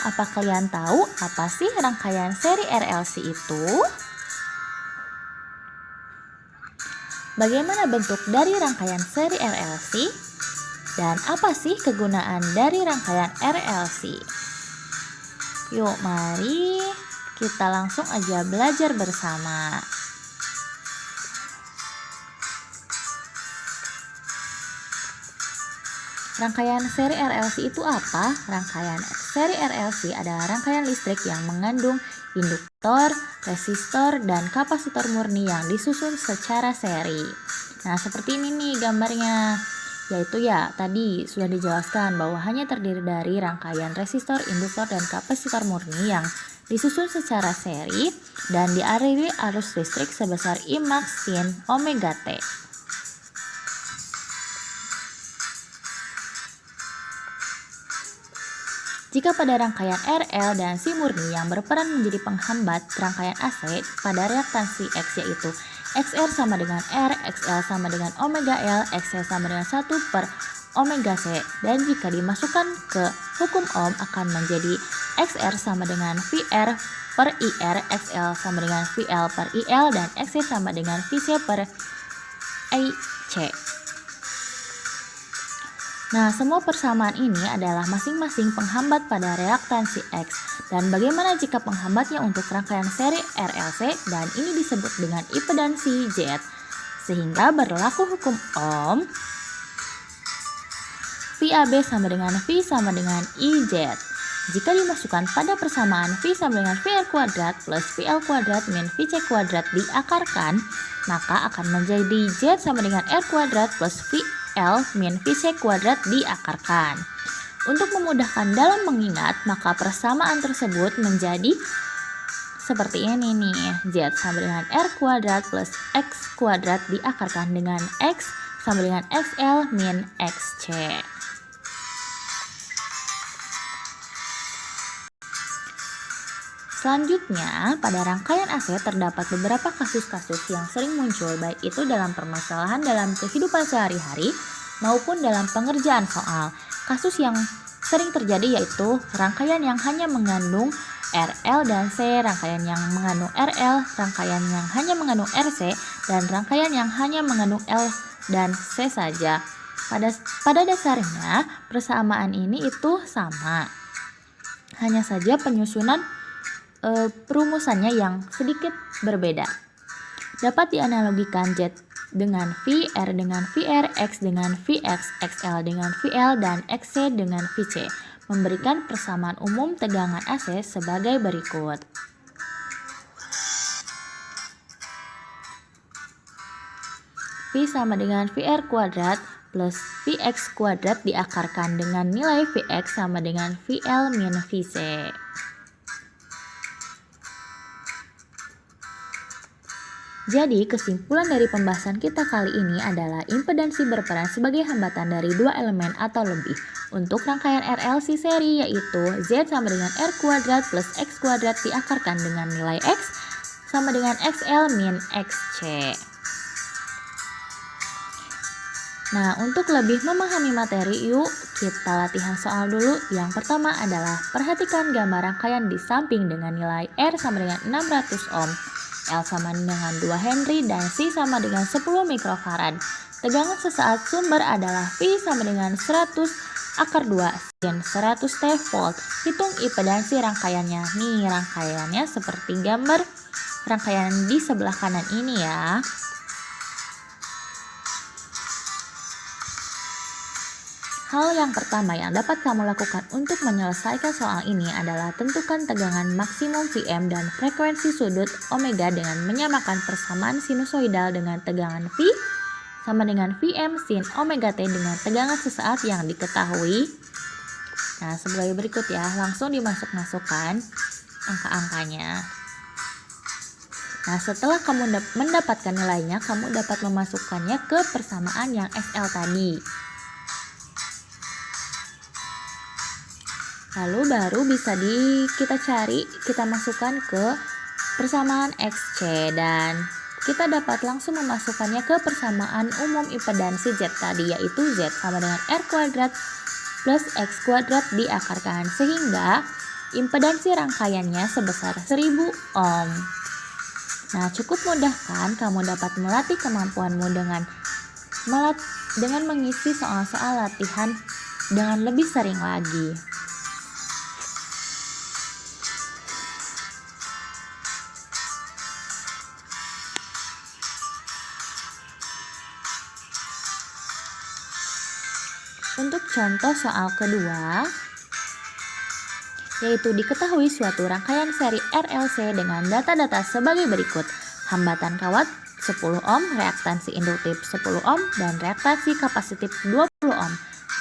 apa kalian tahu apa sih rangkaian seri RLC itu? Bagaimana bentuk dari rangkaian seri RLC? Dan apa sih kegunaan dari rangkaian RLC? Yuk, mari kita langsung aja belajar bersama. Rangkaian seri RLC itu apa? Rangkaian seri RLC adalah rangkaian listrik yang mengandung induktor, resistor, dan kapasitor murni yang disusun secara seri. Nah, seperti ini nih gambarnya. Yaitu ya, tadi sudah dijelaskan bahwa hanya terdiri dari rangkaian resistor, induktor, dan kapasitor murni yang disusun secara seri dan dialiri arus listrik sebesar I max sin omega T. Jika pada rangkaian RL dan Si murni yang berperan menjadi penghambat rangkaian AC pada reaktansi X yaitu XR sama dengan R, XL sama dengan omega L, XC sama dengan 1 per omega C, dan jika dimasukkan ke hukum Ohm akan menjadi XR sama dengan VR per IR, XL sama dengan VL per IL, dan XC sama dengan VC per IC. Nah, semua persamaan ini adalah masing-masing penghambat pada reaktansi X. Dan bagaimana jika penghambatnya untuk rangkaian seri RLC dan ini disebut dengan impedansi Z? Sehingga berlaku hukum Ohm, VAB sama dengan V sama dengan IZ. Jika dimasukkan pada persamaan V sama dengan VR kuadrat plus VL kuadrat min VC kuadrat diakarkan, maka akan menjadi Z sama dengan R kuadrat plus VL min VC kuadrat diakarkan. Untuk memudahkan dalam mengingat, maka persamaan tersebut menjadi seperti ini nih. Z sama dengan R kuadrat plus X kuadrat diakarkan dengan X sama dengan XL min XC. Selanjutnya, pada rangkaian AC terdapat beberapa kasus-kasus yang sering muncul, baik itu dalam permasalahan dalam kehidupan sehari-hari maupun dalam pengerjaan soal. Kasus yang sering terjadi yaitu rangkaian yang hanya mengandung RL dan C, rangkaian yang mengandung RL, rangkaian yang hanya mengandung RC, dan rangkaian yang hanya mengandung L dan C saja. Pada dasarnya, persamaan ini itu sama. Hanya saja penyusunan perumusannya yang sedikit berbeda. Dapat dianalogikan Z dengan V, R dengan VR, X dengan VX, XL dengan VL, dan XC dengan VC, memberikan persamaan umum tegangan AC sebagai berikut. V sama dengan VR kuadrat plus VX kuadrat diakarkan dengan nilai VX sama dengan VL min VC. Jadi, kesimpulan dari pembahasan kita kali ini adalah impedansi berperan sebagai hambatan dari dua elemen atau lebih. Untuk rangkaian RLC seri yaitu Z sama dengan R kuadrat plus X kuadrat diakarkan dengan nilai X sama dengan XL min XC. Nah, untuk lebih memahami materi, yuk kita latihan soal dulu. Yang pertama adalah perhatikan gambar rangkaian di samping dengan nilai R sama dengan 600 ohm. L sama dengan 2 Henry dan C sama dengan 10 mikrofarad. Tegangan sesaat sumber adalah V sama dengan 100 akar 2 sin 100 T volt. Hitung impedansi rangkaiannya. Nih rangkaiannya seperti gambar rangkaian di sebelah kanan ini ya. Hal yang pertama yang dapat kamu lakukan untuk menyelesaikan soal ini adalah tentukan tegangan maksimum Vm dan frekuensi sudut omega dengan menyamakan persamaan sinusoidal dengan tegangan V sama dengan Vm sin omega T dengan tegangan sesaat yang diketahui. Nah, sebagai berikut ya, langsung dimasukkan angka-angkanya. Nah, setelah kamu mendapatkan nilainya, kamu dapat memasukkannya ke persamaan yang SL tadi. Lalu baru bisa kita masukkan ke persamaan XC dan kita dapat langsung memasukkannya ke persamaan umum impedansi Z tadi, yaitu Z sama dengan R kuadrat plus X kuadrat diakarkan, sehingga impedansi rangkaiannya sebesar 1000 ohm. Nah, cukup mudah kan kamu dapat melatih kemampuanmu dengan mengisi soal-soal latihan dengan lebih sering lagi. Untuk contoh soal kedua, yaitu diketahui suatu rangkaian seri RLC dengan data-data sebagai berikut. Hambatan kawat 10 ohm, reaktansi induktif 10 ohm, dan reaktansi kapasitif 20 ohm.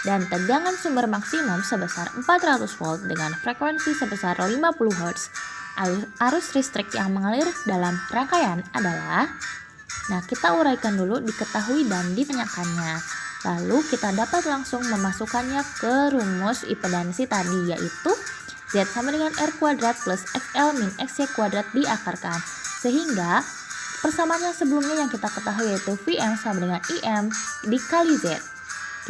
Dan tegangan sumber maksimum sebesar 400 volt dengan frekuensi sebesar 50 Hz. Arus listrik yang mengalir dalam rangkaian adalah, nah kita uraikan dulu diketahui dan ditanyakannya. Lalu kita dapat langsung memasukkannya ke rumus impedansi tadi, yaitu Z sama dengan R kuadrat plus XL min XY kuadrat diakarkan. Sehingga persamaannya sebelumnya yang kita ketahui yaitu Vm sama dengan Im dikali Z.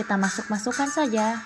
Kita masukkan saja.